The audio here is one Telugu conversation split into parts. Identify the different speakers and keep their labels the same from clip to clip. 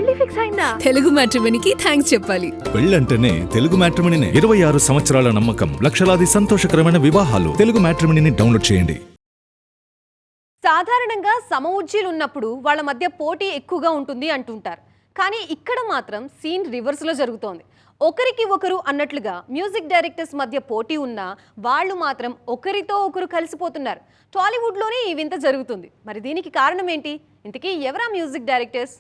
Speaker 1: పెళ్లి ఫిక్స్ అయిందా?
Speaker 2: తెలుగు మ్యాట్రిమోనీకి థ్యాంక్స్ చెప్పాలి.
Speaker 3: పెళ్ళంటేనే తెలుగు మ్యాట్రిమోనీనే. 26 సంవత్సరాల నమ్మకం, లక్షలాది సంతోషకరమైన వివాహాలు. తెలుగు మ్యాట్రిమోనీని డౌన్లోడ్ చేయండి.
Speaker 1: సాధారణంగా సమఉజ్జీలు ఉన్నప్పుడు వాళ్ళ మధ్య పోటీ ఎక్కువగా ఉంటుంది అంటుంటారు. కానీ ఇక్కడ మాత్రం సీన్ రివర్స్ లో జరుగుతోంది. ఒకరికి ఒకరు అన్నట్లుగా మ్యూజిక్ డైరెక్టర్స్ మధ్య పోటీ ఉన్నా వాళ్ళు మాత్రం ఒకరితో ఒకరు కలిసిపోతున్నారు. టాలీవుడ్లోనే ఈ వింత జరుగుతుంది. మరి దీనికి కారణం ఏంటి? ఇంతకీ ఎవరా మ్యూజిక్ డైరెక్టర్స్?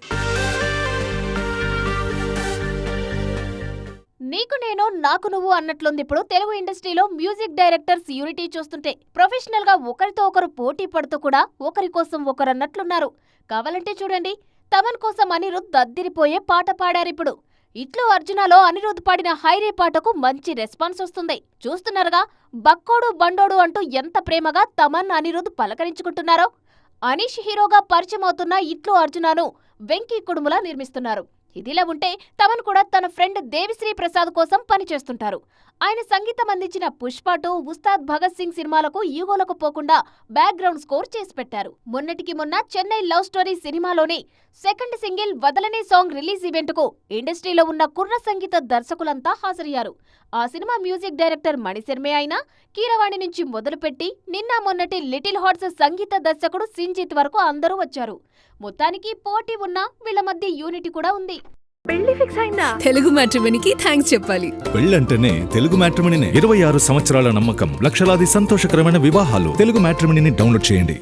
Speaker 4: నీకు నేను నాకు నువ్వు అన్నట్లుంది ఇప్పుడు తెలుగు ఇండస్ట్రీలో మ్యూజిక్ డైరెక్టర్స్ యూనిటీ చూస్తుంటే. ప్రొఫెషనల్ గా ఒకరితో ఒకరు పోటీ పడుతూ కూడా ఒకరి కోసం ఒకరు అన్నట్లున్నారు. కావాలంటే చూడండి, తమన్ కోసం అనిరుద్ దద్దిరిపోయే పాట పాడారిప్పుడు. ఇట్లు అర్జునలో అనిరుద్ పాడిన హైరే పాటకు మంచి రెస్పాన్స్ వస్తుంది. చూస్తున్నారుగా, బక్కోడు బండోడు అంటూ ఎంత ప్రేమగా తమన్ అనిరుద్ పలకరించుకుంటున్నారో. అనీష్ హీరోగా పరిచయం అవుతున్న ఇట్లు అర్జునను వెంకీ కుడుములా నిర్మిస్తున్నారు. ఇదిలా ఉంటే తమన్ కూడా తన ఫ్రెండ్ దేవిశ్రీ ప్రసాద్ కోసం పనిచేస్తుంటారు. ఆయన సంగీతం అందించిన పుష్ప 2, ఉస్తాద్ భగత్ సింగ్ సినిమాలకు ఈగోలకు పోకుండా బ్యాక్గ్రౌండ్ స్కోర్ చేసి పెట్టారు. మొన్నటికి మొన్న చెన్నై లవ్ స్టోరీ సినిమాలోని సెకండ్ సింగిల్ వదలనే సాంగ్ రిలీజ్ ఈవెంట్ కు ఇండస్ట్రీలో ఉన్న కుర్ర సంగీత దర్శకులంతా హాజరయ్యారు. ఆ సినిమా మ్యూజిక్ డైరెక్టర్ మణిశర్మే అయినా కీరవాణి నుంచి మొదలుపెట్టి నిన్న మొన్నటి లిటిల్ హార్ట్స్ సంగీత దర్శకుడు సింజిత్ వరకు అందరూ వచ్చారు. మొత్తానికి పోటీ ఉన్నా వీళ్ల మధ్య యూనిటీ కూడా ఉంది.
Speaker 1: పెళ్లి ఫిక్స్ అయిందా?
Speaker 2: తెలుగు మ్యాట్రిమోనీకి థ్యాంక్స్ చెప్పాలి.
Speaker 3: పెళ్ళంటేనే తెలుగు మ్యాట్రిమోనీనే. 26 సంవత్సరాల నమ్మకం, లక్షలాది సంతోషకరమైన వివాహాలు. తెలుగు మ్యాట్రిమోనీని డౌన్లోడ్ చేయండి.